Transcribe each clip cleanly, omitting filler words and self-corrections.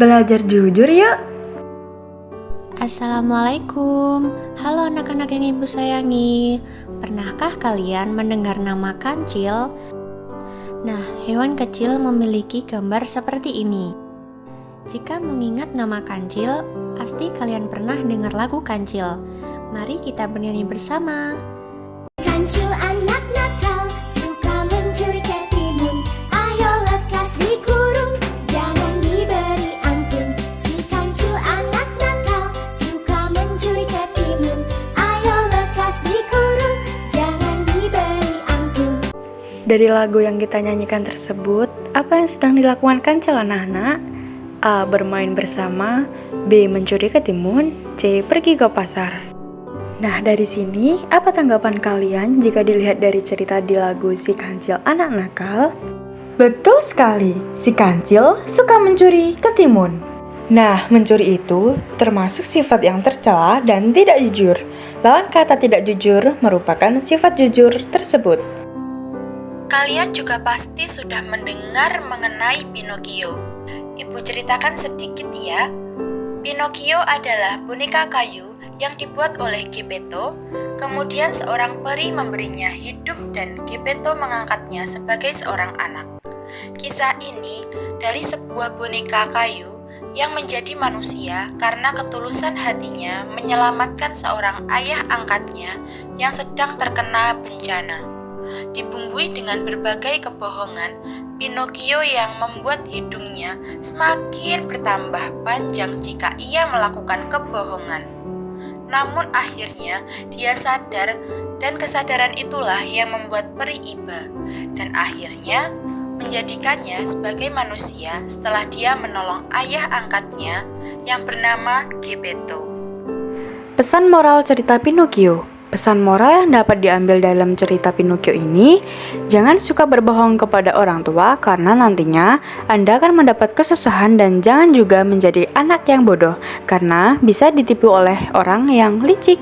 Belajar jujur yuk. Assalamualaikum. Halo anak-anak yang ibu sayangi. Pernahkah kalian mendengar nama kancil? Nah, hewan kecil memiliki gambar seperti ini. Jika mengingat nama kancil, pasti kalian pernah dengar lagu kancil. Mari kita bernyanyi bersama. Kancil anak nakal, suka mencuri ketimun. Ayo lekas dikurung, jangan diberi ampun. Si kancil anak nakal, suka mencuri ketimun. Ayo lekas dikurung, jangan diberi ampun. Dari lagu yang kita nyanyikan tersebut, apa yang sedang dilakukan kancil anak-anak? A. Bermain bersama. B. Mencuri ketimun. C. Pergi ke pasar. Nah, dari sini, apa tanggapan kalian jika dilihat dari cerita di lagu Si Kancil Anak Nakal? Betul sekali, si kancil suka mencuri ketimun. Nah, mencuri itu termasuk sifat yang tercela dan tidak jujur. Lawan kata tidak jujur merupakan sifat jujur tersebut. Kalian juga pasti sudah mendengar mengenai Pinocchio. Ibu ceritakan sedikit ya. Pinocchio adalah boneka kayu yang dibuat oleh Geppetto. Kemudian seorang peri memberinya hidup dan Geppetto mengangkatnya sebagai seorang anak. Kisah ini dari sebuah boneka kayu yang menjadi manusia karena ketulusan hatinya menyelamatkan seorang ayah angkatnya yang sedang terkena bencana. Dibumbui dengan berbagai kebohongan, Pinocchio yang membuat hidungnya semakin bertambah panjang jika ia melakukan kebohongan. Namun akhirnya dia sadar, dan kesadaran itulah yang membuat peri iba dan akhirnya menjadikannya sebagai manusia setelah dia menolong ayah angkatnya yang bernama Geppetto. Pesan moral cerita Pinocchio. Pesan moral yang dapat diambil dalam cerita Pinocchio ini, jangan suka berbohong kepada orang tua karena nantinya Anda akan mendapat kesusahan, dan jangan juga menjadi anak yang bodoh karena bisa ditipu oleh orang yang licik.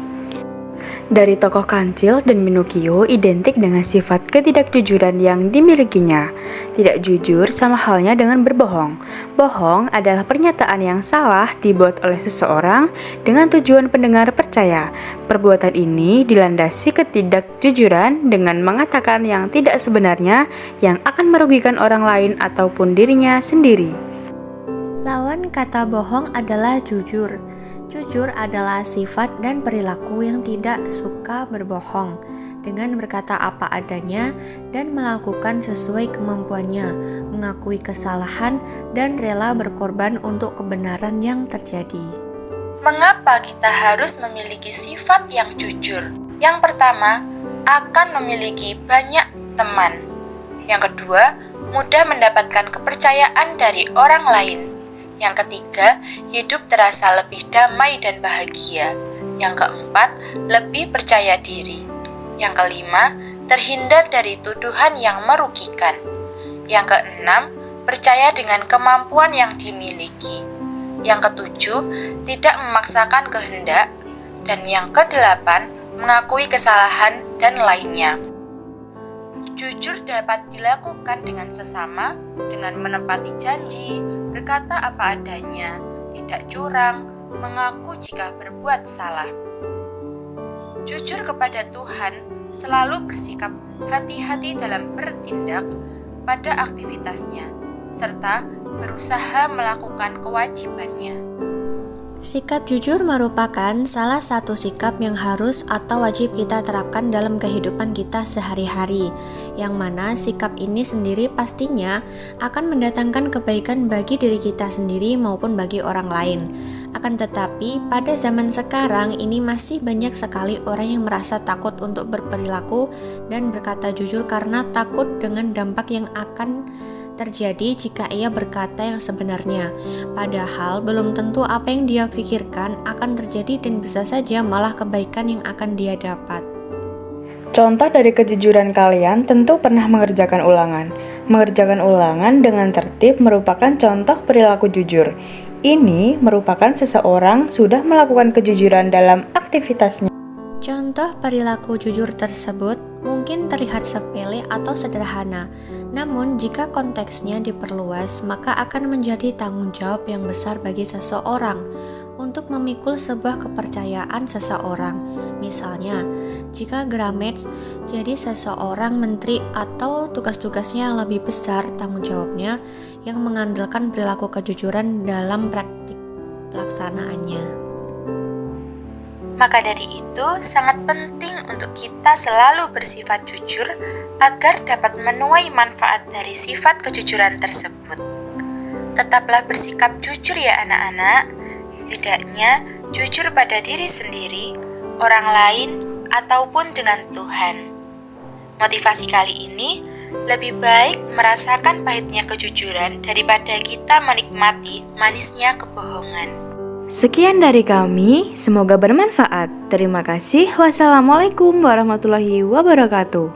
Dari tokoh kancil dan Pinocchio identik dengan sifat ketidakjujuran yang dimilikinya. Tidak jujur sama halnya dengan berbohong. Bohong adalah pernyataan yang salah dibuat oleh seseorang dengan tujuan pendengar percaya. Perbuatan ini dilandasi ketidakjujuran dengan mengatakan yang tidak sebenarnya yang akan merugikan orang lain ataupun dirinya sendiri. Lawan kata bohong adalah jujur. Jujur adalah sifat dan perilaku yang tidak suka berbohong, dengan berkata apa adanya dan melakukan sesuai kemampuannya, mengakui kesalahan dan rela berkorban untuk kebenaran yang terjadi. Mengapa kita harus memiliki sifat yang jujur? Yang pertama, akan memiliki banyak teman. Yang kedua, mudah mendapatkan kepercayaan dari orang lain. Yang ketiga, hidup terasa lebih damai dan bahagia. Yang keempat, lebih percaya diri. Yang kelima, terhindar dari tuduhan yang merugikan. Yang keenam, percaya dengan kemampuan yang dimiliki. Yang ketujuh, tidak memaksakan kehendak. Dan yang kedelapan, mengakui kesalahan dan lainnya. Jujur dapat dilakukan dengan sesama, dengan menepati janji, berkata apa adanya, tidak curang, mengaku jika berbuat salah. Jujur kepada Tuhan, selalu bersikap hati-hati dalam bertindak pada aktivitasnya, serta berusaha melakukan kewajibannya. Sikap jujur merupakan salah satu sikap yang harus atau wajib kita terapkan dalam kehidupan kita sehari-hari, yang mana sikap ini sendiri pastinya akan mendatangkan kebaikan bagi diri kita sendiri maupun bagi orang lain. Akan tetapi, pada zaman sekarang ini masih banyak sekali orang yang merasa takut untuk berperilaku dan berkata jujur karena takut dengan dampak yang akan terjadi jika ia berkata yang sebenarnya. Padahal belum tentu apa yang dia pikirkan akan terjadi dan bisa saja malah kebaikan yang akan dia dapat. Contoh dari kejujuran kalian tentu pernah mengerjakan ulangan. Mengerjakan ulangan dengan tertib merupakan contoh perilaku jujur. Ini merupakan seseorang sudah melakukan kejujuran dalam aktivitasnya. Contoh perilaku jujur tersebut mungkin terlihat sepele atau sederhana. Namun, jika konteksnya diperluas, maka akan menjadi tanggung jawab yang besar bagi seseorang untuk memikul sebuah kepercayaan seseorang. Misalnya, jika Grametz jadi seseorang menteri atau tugas-tugasnya yang lebih besar tanggung jawabnya yang mengandalkan perilaku kejujuran dalam praktik pelaksanaannya. Maka dari itu, sangat penting untuk kita selalu bersifat jujur agar dapat menuai manfaat dari sifat kejujuran tersebut. Tetaplah bersikap jujur ya anak-anak, setidaknya jujur pada diri sendiri, orang lain, ataupun dengan Tuhan. Motivasi kali ini, lebih baik merasakan pahitnya kejujuran daripada kita menikmati manisnya kebohongan. Sekian dari kami, semoga bermanfaat. Terima kasih. Wassalamualaikum warahmatullahi wabarakatuh.